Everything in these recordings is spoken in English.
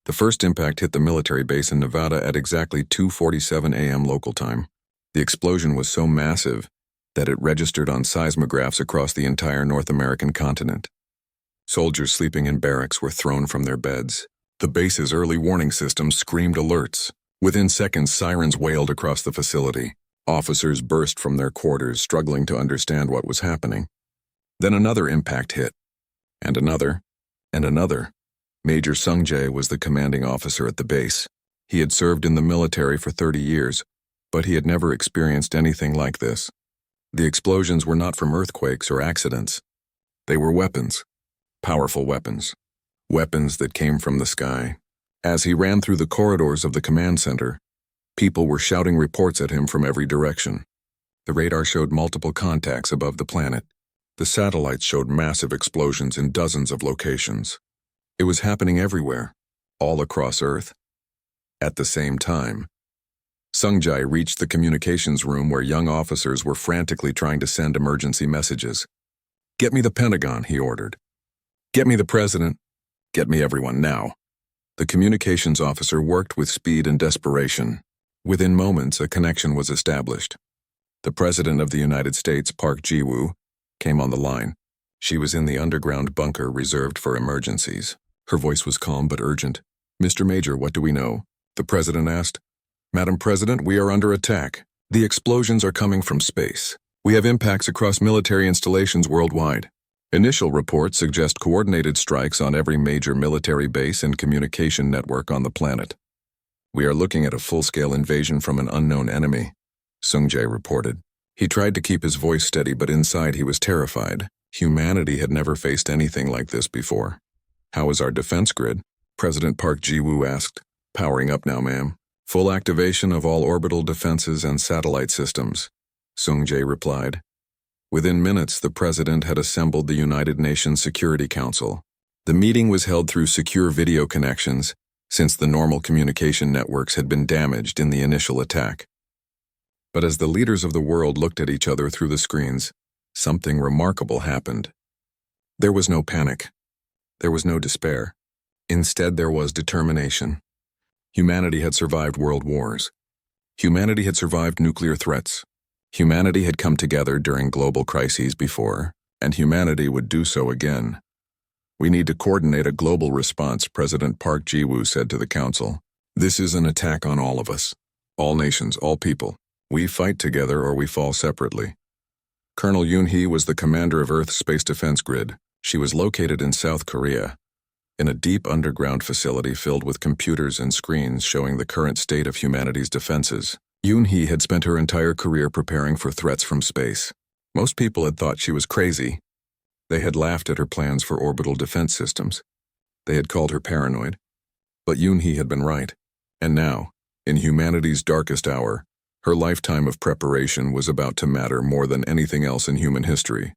The first impact hit the military base in Nevada at exactly 2:47 a.m. local time. The explosion was so massive that it registered on seismographs across the entire North American continent. Soldiers sleeping in barracks were thrown from their beds. The base's early warning system screamed alerts. Within seconds, sirens wailed across the facility. Officers burst from their quarters, struggling to understand what was happening. Then another impact hit, and another, and another. Major Sung-jae was the commanding officer at the base. He had served in the military for 30 years, but he had never experienced anything like this. The explosions were not from earthquakes or accidents. They were weapons. Powerful weapons. Weapons that came from the sky. As he ran through the corridors of the command center, people were shouting reports at him from every direction. The radar showed multiple contacts above the planet. The satellites showed massive explosions in dozens of locations. It was happening everywhere, all across Earth. At the same time, Sung-jae reached the communications room where young officers were frantically trying to send emergency messages. "Get me the Pentagon," he ordered. "Get me the President. Get me everyone now." The communications officer worked with speed and desperation. Within moments, a connection was established. The President of the United States, Park Ji-woo, came on the line. She was in the underground bunker reserved for emergencies. Her voice was calm but urgent. "Mr. Major, what do we know?" the President asked. "Madam President, we are under attack. The explosions are coming from space. We have impacts across military installations worldwide. Initial reports suggest coordinated strikes on every major military base and communication network on the planet. We are looking at a full-scale invasion from an unknown enemy," Sung-jae reported. He tried to keep his voice steady, but inside he was terrified. Humanity had never faced anything like this before. "How is our defense grid?" President Park Ji-woo asked. "Powering up now, ma'am. Full activation of all orbital defenses and satellite systems," Sung-jae replied. Within minutes, the president had assembled the United Nations Security Council. The meeting was held through secure video connections, since the normal communication networks had been damaged in the initial attack. But as the leaders of the world looked at each other through the screens, something remarkable happened. There was no panic. There was no despair. Instead, there was determination. Humanity had survived world wars. Humanity had survived nuclear threats. Humanity had come together during global crises before, and humanity would do so again. "We need to coordinate a global response," President Park Ji-woo said to the council. "This is an attack on all of us. All nations, all people. We fight together or we fall separately." Colonel Yoon-hee was the commander of Earth's Space Defense Grid. She was located in South Korea, in a deep underground facility filled with computers and screens showing the current state of humanity's defenses. Yoon-hee had spent her entire career preparing for threats from space. Most people had thought she was crazy. They had laughed at her plans for orbital defense systems. They had called her paranoid. But Yoon-hee had been right. And now, in humanity's darkest hour, her lifetime of preparation was about to matter more than anything else in human history.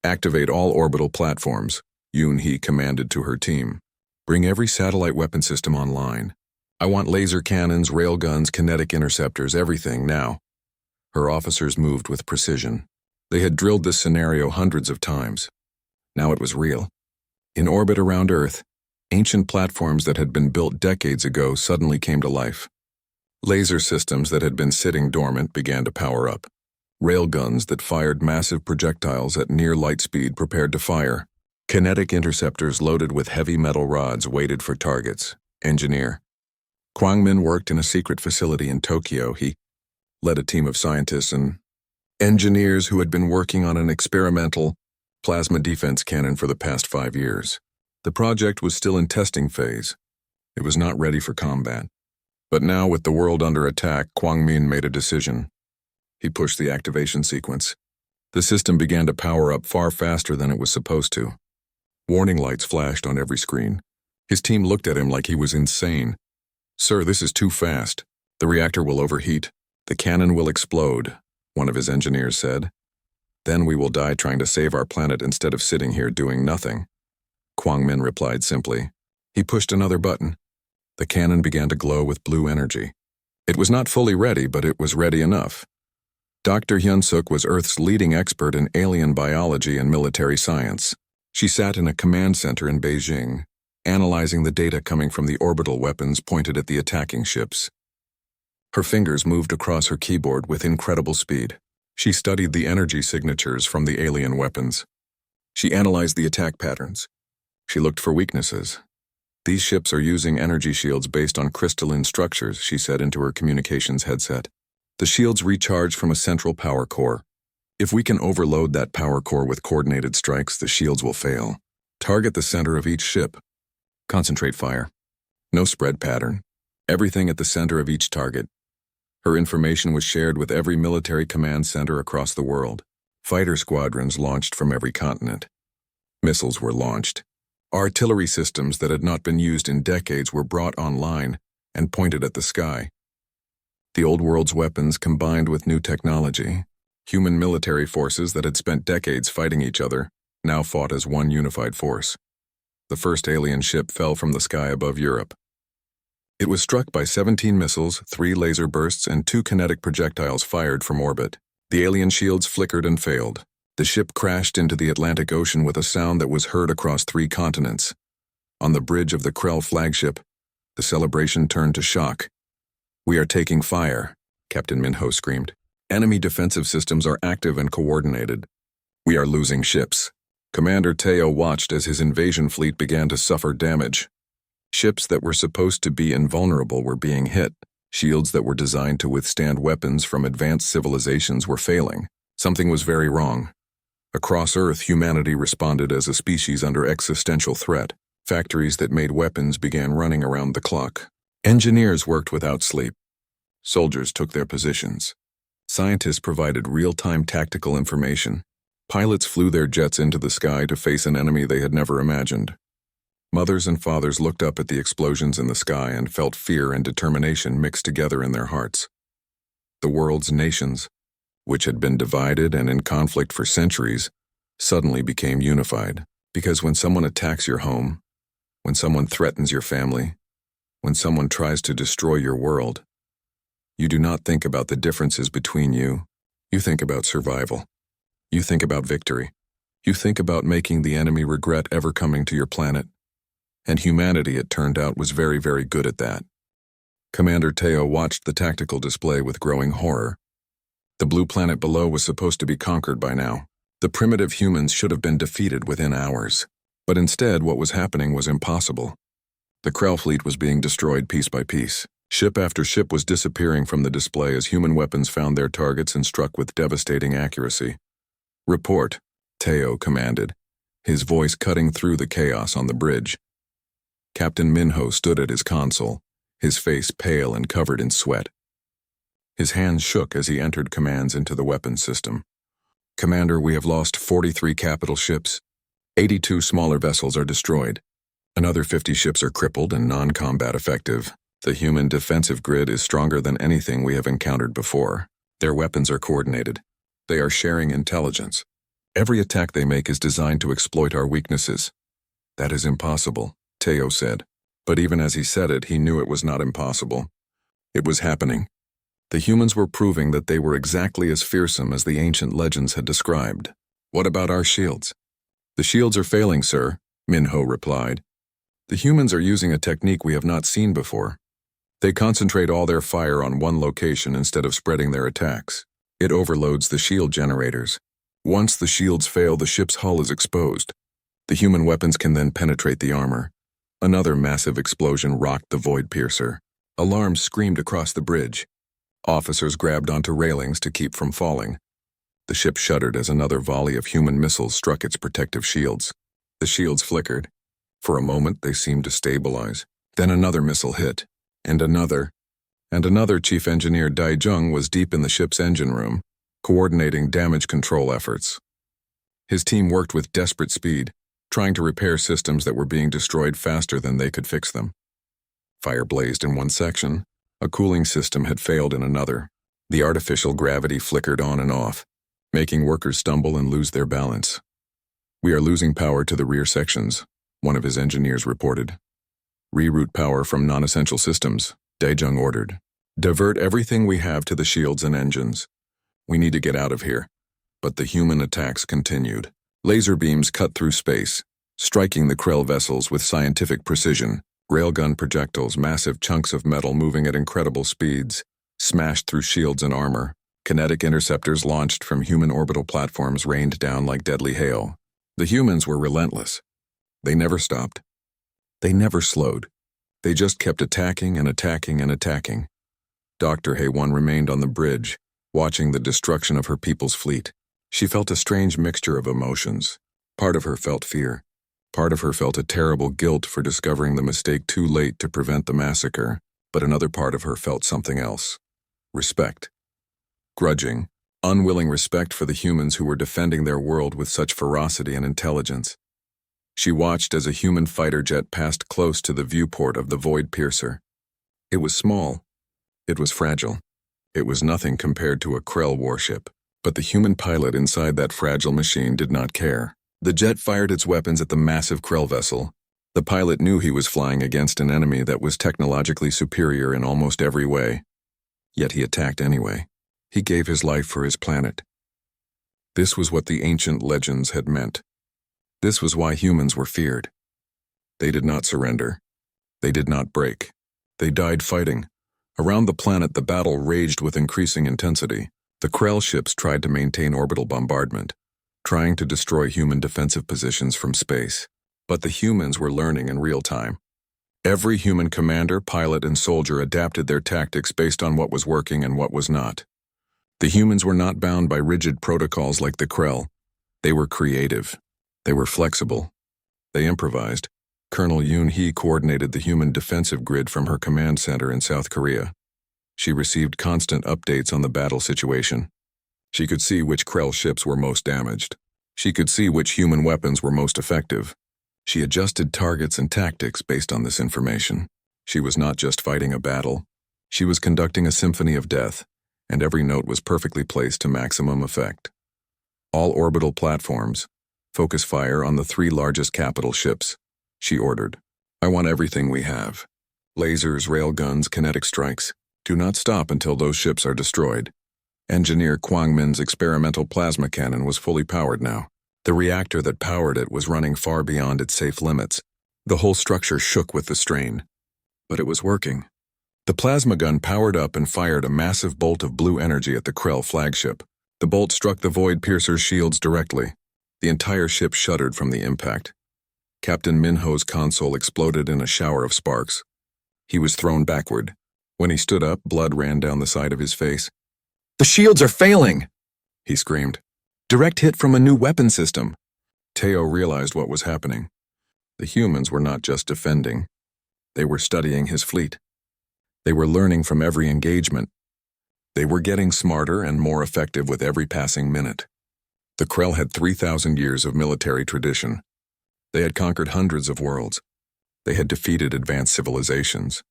"Activate all orbital platforms," Yoon-hee commanded to her team. "Bring every satellite weapon system online. I want laser cannons, railguns, kinetic interceptors, everything now." Her officers moved with precision. They had drilled this scenario hundreds of times. Now it was real. In orbit around Earth, ancient platforms that had been built decades ago suddenly came to life. Laser systems that had been sitting dormant began to power up. Railguns that fired massive projectiles at near light speed prepared to fire. Kinetic interceptors loaded with heavy metal rods waited for targets. Engineer Kwang Min worked in a secret facility in Tokyo. He led a team of scientists and engineers who had been working on an experimental plasma defense cannon for the past 5 years. The project was still in testing phase. It was not ready for combat. But now, with the world under attack, Kwang Min made a decision. He pushed the activation sequence. The system began to power up far faster than it was supposed to. Warning lights flashed on every screen. His team looked at him like he was insane. "Sir, this is too fast. The reactor will overheat. The cannon will explode," one of his engineers said. "Then we will die trying to save our planet instead of sitting here doing nothing." Kwang Min replied simply. He pushed another button. The cannon began to glow with blue energy. It was not fully ready, but it was ready enough. Dr. Hyun-suk was Earth's leading expert in alien biology and military science. She sat in a command center in Beijing, analyzing the data coming from the orbital weapons pointed at the attacking ships. Her fingers moved across her keyboard with incredible speed. She studied the energy signatures from the alien weapons. She analyzed the attack patterns. She looked for weaknesses. These ships are using energy shields based on crystalline structures, she said into her communications headset. The shields recharge from a central power core. If we can overload that power core with coordinated strikes, the shields will fail. Target the center of each ship. Concentrate fire. No spread pattern. Everything at the center of each target. Her information was shared with every military command center across the world. Fighter squadrons launched from every continent. Missiles were launched. Artillery systems that had not been used in decades were brought online and pointed at the sky. The old world's weapons combined with new technology. Human military forces that had spent decades fighting each other now fought as one unified force. The first alien ship fell from the sky above Europe. It was struck by 17 missiles, 3 laser bursts, and 2 kinetic projectiles fired from orbit. The alien shields flickered and failed. The ship crashed into the Atlantic Ocean with a sound that was heard across 3 continents. On the bridge of the Krell flagship, the celebration turned to shock. "We are taking fire," Captain Minho screamed. "Enemy defensive systems are active and coordinated. We are losing ships." Commander Teo watched as his invasion fleet began to suffer damage. Ships that were supposed to be invulnerable were being hit. Shields that were designed to withstand weapons from advanced civilizations were failing. Something was very wrong. Across Earth, humanity responded as a species under existential threat. Factories that made weapons began running around the clock. Engineers worked without sleep. Soldiers took their positions. Scientists provided real-time tactical information. Pilots flew their jets into the sky to face an enemy they had never imagined. Mothers and fathers looked up at the explosions in the sky and felt fear and determination mixed together in their hearts. The world's nations, which had been divided and in conflict for centuries, suddenly became unified. Because when someone attacks your home, when someone threatens your family, when someone tries to destroy your world, you do not think about the differences between you. You think about survival. You think about victory. You think about making the enemy regret ever coming to your planet. And humanity, it turned out, was very, very good at that. Commander Teo watched the tactical display with growing horror. The blue planet below was supposed to be conquered by now. The primitive humans should have been defeated within hours. But instead, what was happening was impossible. The Krell fleet was being destroyed piece by piece. Ship after ship was disappearing from the display as human weapons found their targets and struck with devastating accuracy. "Report," Teo commanded, his voice cutting through the chaos on the bridge. Captain Minho stood at his console, his face pale and covered in sweat. His hands shook as he entered commands into the weapons system. "Commander, we have lost 43 capital ships. 82 smaller vessels are destroyed. Another 50 ships are crippled and non-combat effective. The human defensive grid is stronger than anything we have encountered before. Their weapons are coordinated. They are sharing intelligence. Every attack they make is designed to exploit our weaknesses." "That is impossible," Teo said. But even as he said it, he knew it was not impossible. It was happening. The humans were proving that they were exactly as fearsome as the ancient legends had described. "What about our shields?" "The shields are failing, sir," Minho replied. "The humans are using a technique we have not seen before. They concentrate all their fire on one location instead of spreading their attacks. It overloads the shield generators. Once the shields fail, the ship's hull is exposed. The human weapons can then penetrate the armor." Another massive explosion rocked the void piercer. Alarms screamed across the bridge. Officers grabbed onto railings to keep from falling. The ship shuddered as another volley of human missiles struck its protective shields. The shields flickered. For a moment, they seemed to stabilize. Then another missile hit, and another. And another. Chief Engineer Dai Jung was deep in the ship's engine room, coordinating damage control efforts. His team worked with desperate speed, trying to repair systems that were being destroyed faster than they could fix them. Fire blazed in one section. A cooling system had failed in another. The artificial gravity flickered on and off, making workers stumble and lose their balance. "We are losing power to the rear sections," one of his engineers reported. "Reroute power from non-essential systems," Daejung ordered. "Divert everything we have to the shields and engines. We need to get out of here." But the human attacks continued. Laser beams cut through space. striking the Krell vessels with scientific precision. Railgun projectiles, massive chunks of metal moving at incredible speeds, smashed through shields and armor. Kinetic interceptors launched from human orbital platforms rained down like deadly hail. The humans were relentless. They never stopped. They never slowed. They just kept attacking and attacking and attacking. Dr. HFY remained on the bridge, watching the destruction of her people's fleet. She felt a strange mixture of emotions. Part of her felt fear. Part of her felt a terrible guilt for discovering the mistake too late to prevent the massacre, but another part of her felt something else. Respect. Grudging, unwilling respect for the humans who were defending their world with such ferocity and intelligence. She watched as a human fighter jet passed close to the viewport of the Void Piercer. It was small. It was fragile. It was nothing compared to a Krell warship, but the human pilot inside that fragile machine did not care. The jet fired its weapons at the massive Krell vessel. The pilot knew he was flying against an enemy that was technologically superior in almost every way. Yet he attacked anyway. He gave his life for his planet. This was what the ancient legends had meant. This was why humans were feared. They did not surrender. They did not break. They died fighting. Around the planet, the battle raged with increasing intensity. The Krell ships tried to maintain orbital bombardment, trying to destroy human defensive positions from space. But the humans were learning in real time. Every human commander, pilot, and soldier adapted their tactics based on what was working and what was not. The humans were not bound by rigid protocols like the Krell. They were creative. They were flexible. They improvised. Colonel Yoon-hee coordinated the human defensive grid from her command center in South Korea. She received constant updates on the battle situation. She could see which Krell ships were most damaged. She could see which human weapons were most effective. She adjusted targets and tactics based on this information. She was not just fighting a battle. She was conducting a symphony of death, and every note was perfectly placed to maximum effect. All orbital platforms, focus fire on the 3 largest capital ships, she ordered. I want everything we have. Lasers, railguns, kinetic strikes. Do not stop until those ships are destroyed. Engineer Kwangmin's experimental plasma cannon was fully powered now. The reactor that powered it was running far beyond its safe limits. The whole structure shook with the strain. But it was working. The plasma gun powered up and fired a massive bolt of blue energy at the Krell flagship. The bolt struck the Void Piercer's shields directly. The entire ship shuddered from the impact. Captain Minho's console exploded in a shower of sparks. He was thrown backward. When he stood up, blood ran down the side of his face. "The shields are failing!" he screamed. "Direct hit from a new weapon system." Teo realized what was happening. The humans were not just defending. They were studying his fleet. They were learning from every engagement. They were getting smarter and more effective with every passing minute. The Krell had 3,000 years of military tradition. They had conquered hundreds of worlds. They had defeated advanced civilizations.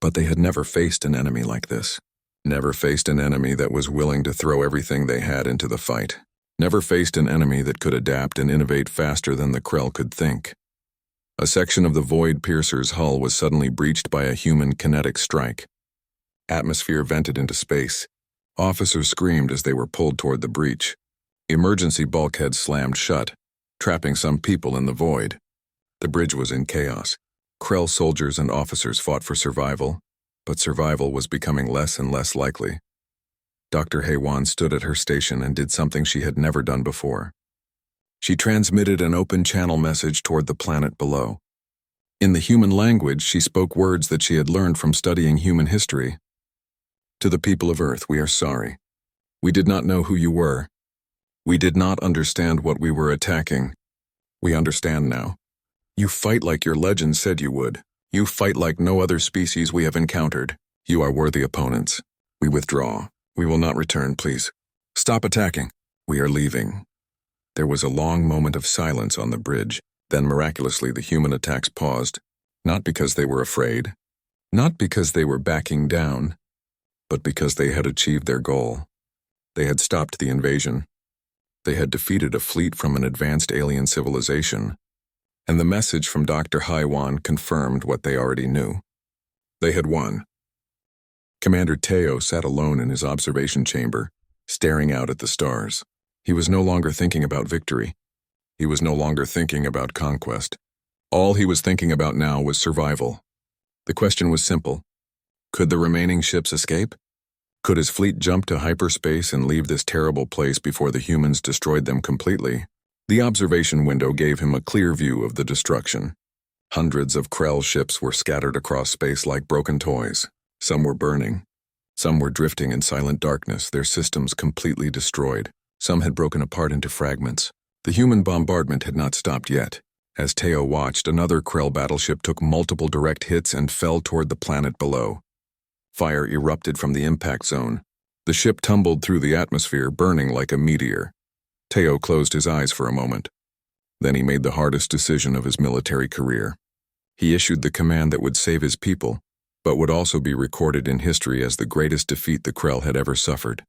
But they had never faced an enemy like this. Never faced an enemy that was willing to throw everything they had into the fight. Never faced an enemy that could adapt and innovate faster than the Krell could think. A section of the Void Piercer's hull was suddenly breached by a human kinetic strike. Atmosphere vented into space. Officers screamed as they were pulled toward the breach. Emergency bulkheads slammed shut, trapping some people in the void. The bridge was in chaos. Krell soldiers and officers fought for survival, but survival was becoming less and less likely. Dr. HFY stood at her station and did something she had never done before. She transmitted an open channel message toward the planet below. In the human language, she spoke words that she had learned from studying human history. "To the people of Earth, we are sorry. We did not know who you were. We did not understand what we were attacking. We understand now. You fight like your legend said you would. You fight like no other species we have encountered. You are worthy opponents. We withdraw. We will not return, please. Stop attacking. We are leaving." There was a long moment of silence on the bridge. Then miraculously the human attacks paused. Not because they were afraid. Not because they were backing down. But because they had achieved their goal. They had stopped the invasion. They had defeated a fleet from an advanced alien civilization. And the message from Dr. HFY confirmed what they already knew. They had won. Commander Teo sat alone in his observation chamber, staring out at the stars. He was no longer thinking about victory. He was no longer thinking about conquest. All he was thinking about now was survival. The question was simple. Could the remaining ships escape? Could his fleet jump to hyperspace and leave this terrible place before the humans destroyed them completely? The observation window gave him a clear view of the destruction. Hundreds of Krell ships were scattered across space like broken toys. Some were burning. Some were drifting in silent darkness, their systems completely destroyed. Some had broken apart into fragments. The human bombardment had not stopped yet. As Teo watched, another Krell battleship took multiple direct hits and fell toward the planet below. Fire erupted from the impact zone. The ship tumbled through the atmosphere, burning like a meteor. Teo closed his eyes for a moment. Then he made the hardest decision of his military career. He issued the command that would save his people, but would also be recorded in history as the greatest defeat the Krell had ever suffered.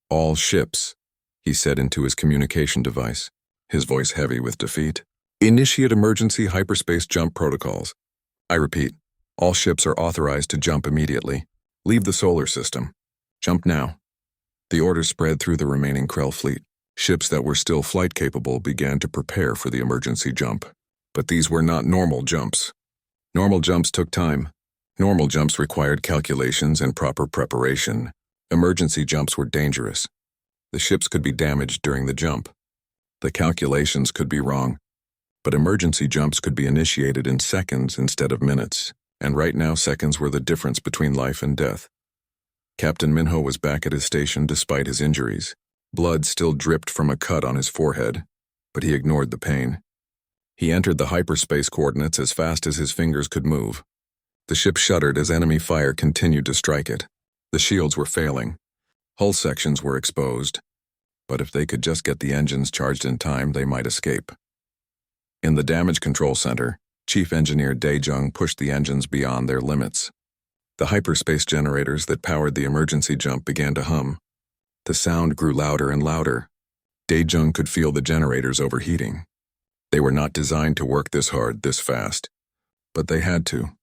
"All ships," he said into his communication device, his voice heavy with defeat. "Initiate emergency hyperspace jump protocols. I repeat, all ships are authorized to jump immediately. Leave the solar system. Jump now." The order spread through the remaining Krell fleet. Ships that were still flight-capable began to prepare for the emergency jump. But these were not normal jumps. Normal jumps took time. Normal jumps required calculations and proper preparation. Emergency jumps were dangerous. The ships could be damaged during the jump. The calculations could be wrong. But emergency jumps could be initiated in seconds instead of minutes, and right now seconds were the difference between life and death. Captain Minho was back at his station despite his injuries. Blood still dripped from a cut on his forehead, but he ignored the pain. He entered the hyperspace coordinates as fast as his fingers could move. The ship shuddered as enemy fire continued to strike it. The shields were failing. Hull sections were exposed. But if they could just get the engines charged in time, they might escape. In the damage control center, Chief Engineer Dae-jung pushed the engines beyond their limits. The hyperspace generators that powered the emergency jump began to hum. The sound grew louder and louder. Dae-jung could feel the generators overheating. They were not designed to work this hard, this fast. But they had to.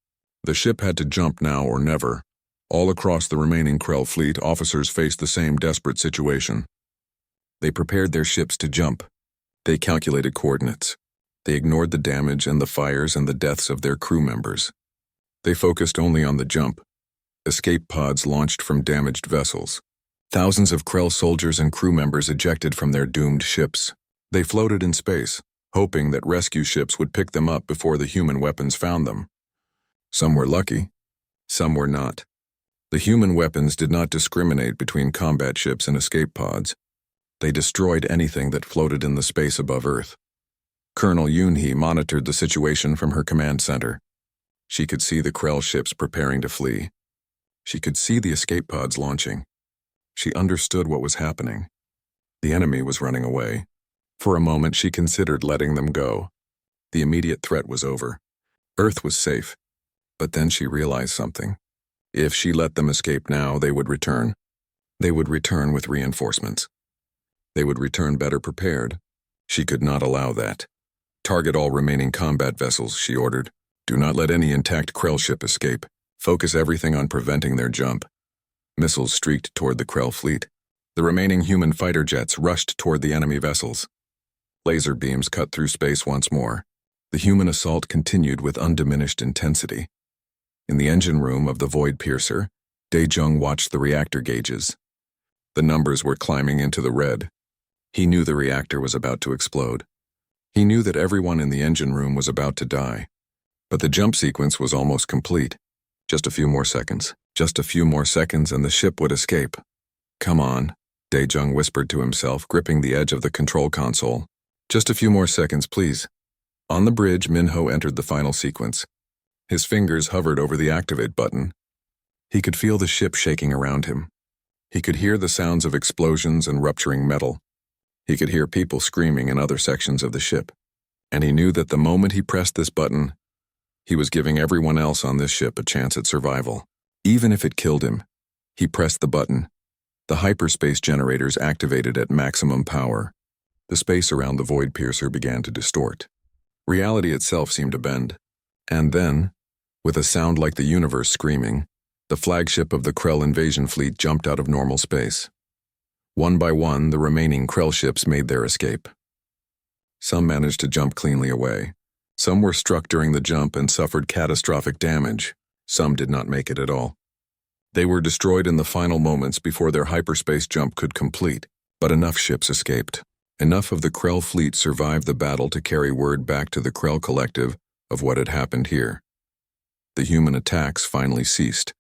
The ship had to jump now or never. All across the remaining Krell fleet, officers faced the same desperate situation. They prepared their ships to jump. They calculated coordinates. They ignored the damage and the fires and the deaths of their crew members. They focused only on the jump. Escape pods launched from damaged vessels. Thousands of Krell soldiers and crew members ejected from their doomed ships. They floated in space, hoping that rescue ships would pick them up before the human weapons found them. Some were lucky, some were not. The human weapons did not discriminate between combat ships and escape pods. They destroyed anything that floated in the space above Earth. Colonel Yoon-hee monitored the situation from her command center. She could see the Krell ships preparing to flee. She could see the escape pods launching. She understood what was happening. The enemy was running away. For a moment, she considered letting them go. The immediate threat was over. Earth was safe. But then she realized something. If she let them escape now, they would return. They would return with reinforcements. They would return better prepared. She could not allow that. Target all remaining combat vessels, she ordered. Do not let any intact Krell ship escape. Focus everything on preventing their jump. Missiles streaked toward the Krell fleet. The remaining human fighter jets rushed toward the enemy vessels. Laser beams cut through space once more. The human assault continued with undiminished intensity. In the engine room of the Void Piercer, Dae-jung watched the reactor gauges. The numbers were climbing into the red. He knew the reactor was about to explode. He knew that everyone in the engine room was about to die. But the jump sequence was almost complete. Just a few more seconds. Just a few more seconds and the ship would escape. Come on, Dae-jung whispered to himself, gripping the edge of the control console. Just a few more seconds, please. On the bridge, Minho entered the final sequence. His fingers hovered over the activate button. He could feel the ship shaking around him. He could hear the sounds of explosions and rupturing metal. He could hear people screaming in other sections of the ship. And he knew that the moment he pressed this button, he was giving everyone else on this ship a chance at survival. Even if it killed him, he pressed the button. The hyperspace generators activated at maximum power. The space around the Void Piercer began to distort. Reality itself seemed to bend. And then, with a sound like the universe screaming, the flagship of the Krell invasion fleet jumped out of normal space. One by one, the remaining Krell ships made their escape. Some managed to jump cleanly away. Some were struck during the jump and suffered catastrophic damage. Some did not make it at all. They were destroyed in the final moments before their hyperspace jump could complete, but enough ships escaped. Enough of the Krell fleet survived the battle to carry word back to the Krell Collective of what had happened here. The human attacks finally ceased.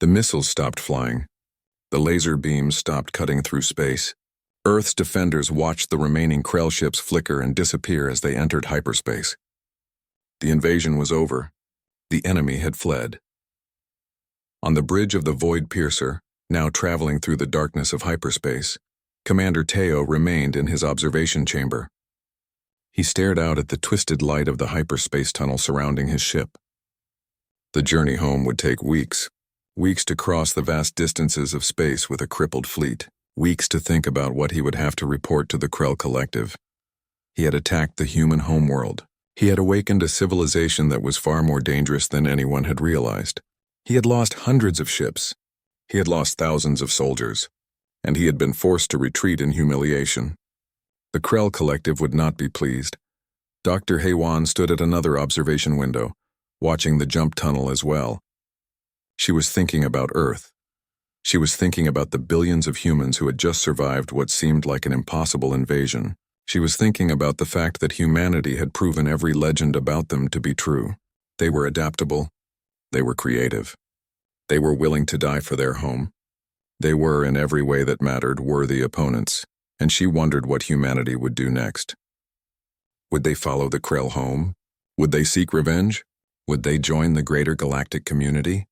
The missiles stopped flying. The laser beams stopped cutting through space. Earth's defenders watched the remaining Krell ships flicker and disappear as they entered hyperspace. The invasion was over. The enemy had fled. On the bridge of the Void Piercer, now traveling through the darkness of hyperspace, Commander Teo remained in his observation chamber. He stared out at the twisted light of the hyperspace tunnel surrounding his ship. The journey home would take weeks. Weeks to cross the vast distances of space with a crippled fleet. Weeks to think about what he would have to report to the Krell Collective. He had attacked the human homeworld. He had awakened a civilization that was far more dangerous than anyone had realized. He had lost hundreds of ships. He had lost thousands of soldiers. And he had been forced to retreat in humiliation. The Krell Collective would not be pleased. Dr. Haywan stood at another observation window, watching the jump tunnel as well. She was thinking about Earth. She was thinking about the billions of humans who had just survived what seemed like an impossible invasion. She was thinking about the fact that humanity had proven every legend about them to be true. They were adaptable. They were creative. They were willing to die for their home. They were, in every way that mattered, worthy opponents, and she wondered what humanity would do next. Would they follow the Krell home? Would they seek revenge? Would they join the greater galactic community?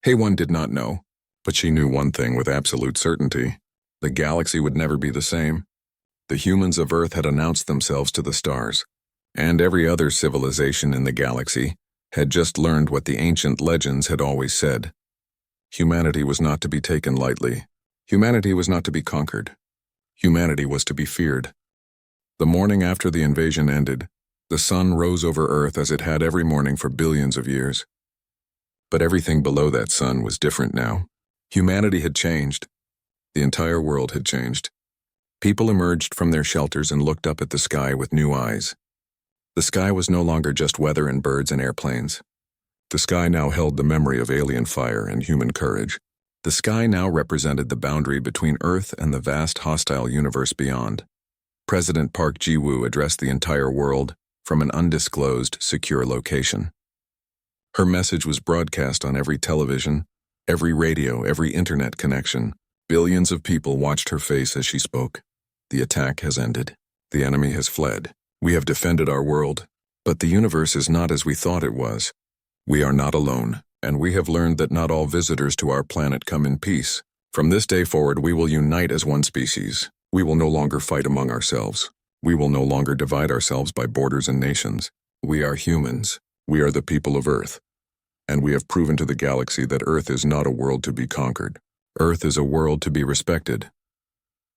Haywan did not know, but she knew one thing with absolute certainty. The galaxy would never be the same. The humans of Earth had announced themselves to the stars, and every other civilization in the galaxy had just learned what the ancient legends had always said. Humanity was not to be taken lightly. Humanity was not to be conquered. Humanity was to be feared. The morning after the invasion ended, the sun rose over Earth as it had every morning for billions of years. But everything below that sun was different now. Humanity had changed. The entire world had changed. People emerged from their shelters and looked up at the sky with new eyes. The sky was no longer just weather and birds and airplanes. The sky now held the memory of alien fire and human courage. The sky now represented the boundary between Earth and the vast hostile universe beyond. President Park Ji-woo addressed the entire world from an undisclosed, secure location. Her message was broadcast on every television, every radio, every internet connection. Billions of people watched her face as she spoke. The attack has ended. The enemy has fled. We have defended our world, but the universe is not as we thought it was. We are not alone, and we have learned that not all visitors to our planet come in peace. From this day forward, we will unite as one species. We will no longer fight among ourselves. We will no longer divide ourselves by borders and nations. We are humans. We are the people of Earth. And we have proven to the galaxy that Earth is not a world to be conquered. Earth is a world to be respected.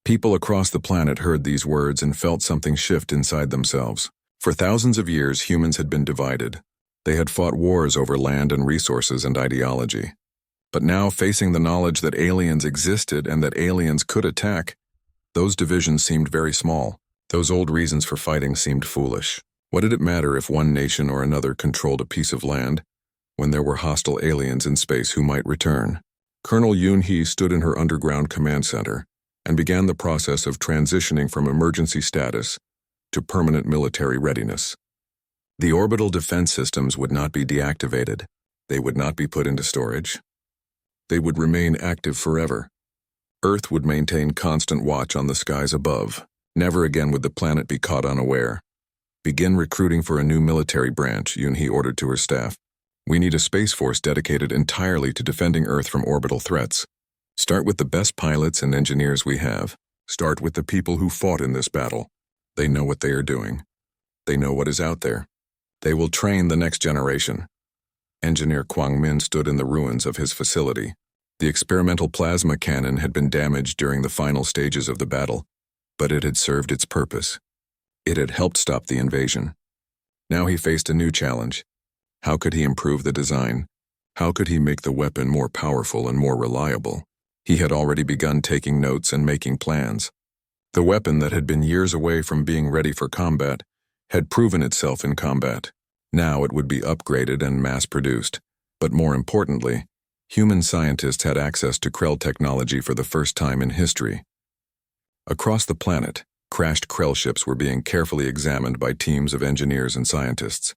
People across the planet heard these words and felt something shift inside themselves. For thousands of years, humans had been divided. They had fought wars over land and resources and ideology. But now, facing the knowledge that aliens existed and that aliens could attack, those divisions seemed very small. Those old reasons for fighting seemed foolish. What did it matter if one nation or another controlled a piece of land when there were hostile aliens in space who might return? Colonel Yoon-hee stood in her underground command center and began the process of transitioning from emergency status to permanent military readiness. The orbital defense systems would not be deactivated. They would not be put into storage. They would remain active forever. Earth would maintain constant watch on the skies above. Never again would the planet be caught unaware. Begin recruiting for a new military branch, Yoon-hee ordered to her staff. We need a space force dedicated entirely to defending Earth from orbital threats. Start with the best pilots and engineers we have. Start with the people who fought in this battle. They know what they are doing. They know what is out there. They will train the next generation. Engineer Kwang Min stood in the ruins of his facility. The experimental plasma cannon had been damaged during the final stages of the battle, but it had served its purpose. It had helped stop the invasion. Now he faced a new challenge. How could he improve the design? How could he make the weapon more powerful and more reliable? He had already begun taking notes and making plans. The weapon that had been years away from being ready for combat had proven itself in combat. Now it would be upgraded and mass-produced. But more importantly, human scientists had access to Krell technology for the first time in history. Across the planet, crashed Krell ships were being carefully examined by teams of engineers and scientists.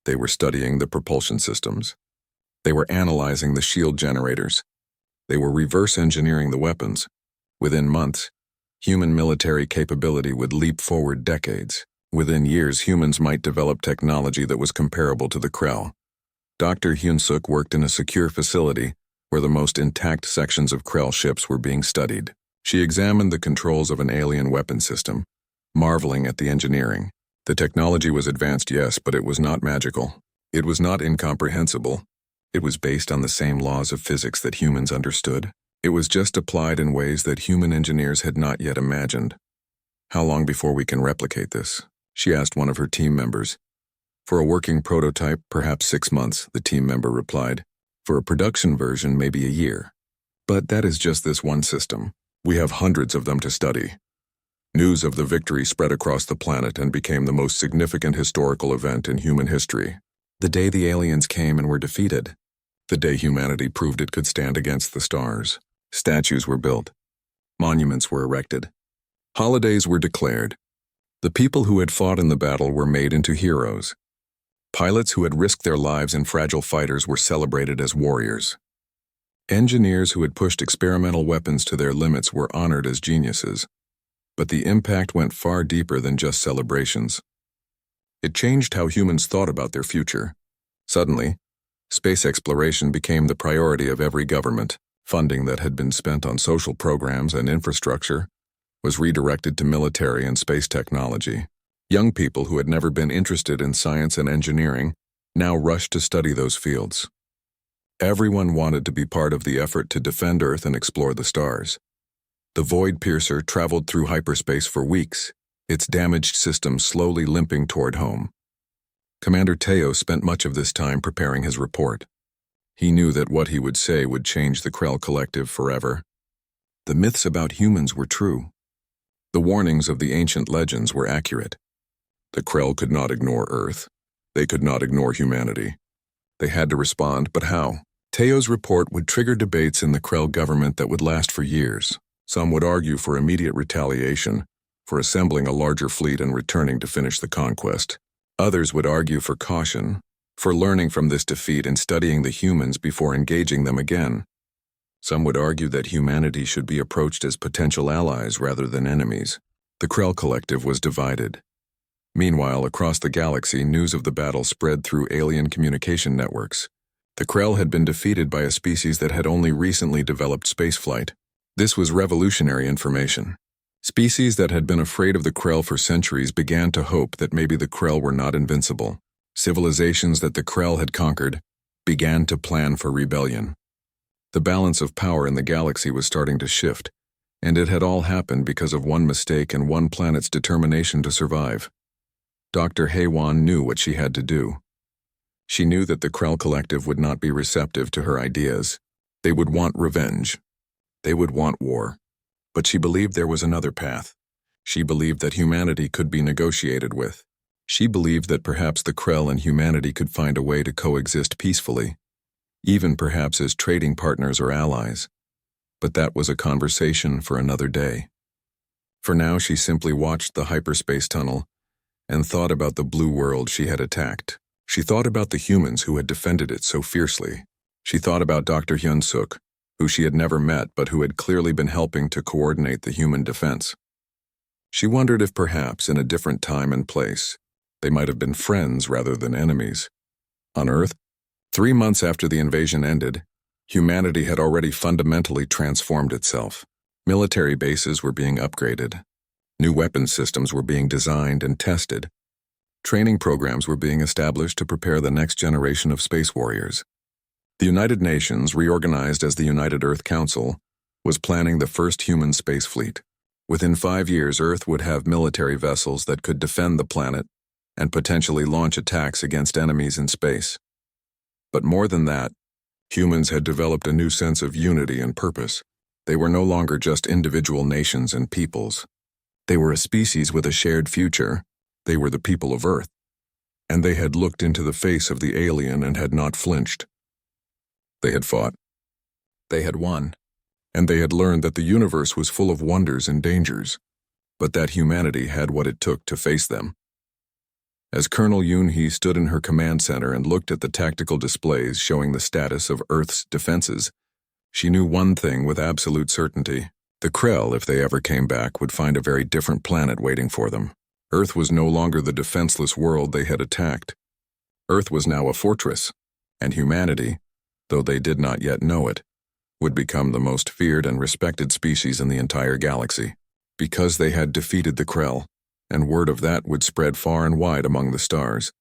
They were studying the propulsion systems. They were analyzing the shield generators. They were reverse engineering the weapons. Within months, human military capability would leap forward decades. Within years, humans might develop technology that was comparable to the Krell. Dr. Hyun-suk worked in a secure facility where the most intact sections of Krell ships were being studied. She examined the controls of an alien weapon system, marveling at the engineering. The technology was advanced, yes, but it was not magical. It was not incomprehensible. It was based on the same laws of physics that humans understood. It was just applied in ways that human engineers had not yet imagined. "How long before we can replicate this?" she asked one of her team members. "For a working prototype, perhaps 6 months," the team member replied. "For a production version, maybe a year. But that is just this one system. We have hundreds of them to study." News of the victory spread across the planet and became the most significant historical event in human history. The day the aliens came and were defeated. The day humanity proved it could stand against the stars. Statues were built. Monuments were erected. Holidays were declared. The people who had fought in the battle were made into heroes. Pilots who had risked their lives in fragile fighters were celebrated as warriors. Engineers who had pushed experimental weapons to their limits were honored as geniuses. But the impact went far deeper than just celebrations. It changed how humans thought about their future. Suddenly, space exploration became the priority of every government. Funding that had been spent on social programs and infrastructure was redirected to military and space technology. Young people who had never been interested in science and engineering now rushed to study those fields. Everyone wanted to be part of the effort to defend Earth and explore the stars. The Void Piercer traveled through hyperspace for weeks, its damaged system slowly limping toward home. Commander Teo spent much of this time preparing his report. He knew that what he would say would change the Krell Collective forever. The myths about humans were true. The warnings of the ancient legends were accurate. The Krell could not ignore Earth. They could not ignore humanity. They had to respond, but how? Teo's report would trigger debates in the Krell government that would last for years. Some would argue for immediate retaliation, for assembling a larger fleet and returning to finish the conquest. Others would argue for caution, for learning from this defeat and studying the humans before engaging them again. Some would argue that humanity should be approached as potential allies rather than enemies. The Krell Collective was divided. Meanwhile, across the galaxy, news of the battle spread through alien communication networks. The Krell had been defeated by a species that had only recently developed spaceflight. This was revolutionary information. Species that had been afraid of the Krell for centuries began to hope that maybe the Krell were not invincible. Civilizations that the Krell had conquered began to plan for rebellion. The balance of power in the galaxy was starting to shift, and it had all happened because of one mistake and one planet's determination to survive. Dr. Haewon knew what she had to do. She knew that the Krell Collective would not be receptive to her ideas. They would want revenge. They would want war. But she believed there was another path. She believed that humanity could be negotiated with. She believed that perhaps the Krell and humanity could find a way to coexist peacefully, even perhaps as trading partners or allies. But that was a conversation for another day. For now, she simply watched the hyperspace tunnel and thought about the blue world she had attacked. She thought about the humans who had defended it so fiercely. She thought about Dr. Hyun-suk, who she had never met but who had clearly been helping to coordinate the human defense. She wondered if perhaps in a different time and place, they might have been friends rather than enemies. On Earth, 3 months after the invasion ended, humanity had already fundamentally transformed itself. Military bases were being upgraded. New weapons systems were being designed and tested. Training programs were being established to prepare the next generation of space warriors. The United Nations, reorganized as the United Earth Council, was planning the first human space fleet. Within 5 years, Earth would have military vessels that could defend the planet and potentially launch attacks against enemies in space. But more than that, humans had developed a new sense of unity and purpose. They were no longer just individual nations and peoples. They were a species with a shared future. They were the people of Earth. And they had looked into the face of the alien and had not flinched. They had fought. They had won. And they had learned that the universe was full of wonders and dangers, but that humanity had what it took to face them. As Colonel Yoon-hee stood in her command center and looked at the tactical displays showing the status of Earth's defenses, she knew one thing with absolute certainty. The Krell, if they ever came back, would find a very different planet waiting for them. Earth was no longer the defenseless world they had attacked. Earth was now a fortress, and humanity, though they did not yet know it, would become the most feared and respected species in the entire galaxy, because they had defeated the Krell, and word of that would spread far and wide among the stars.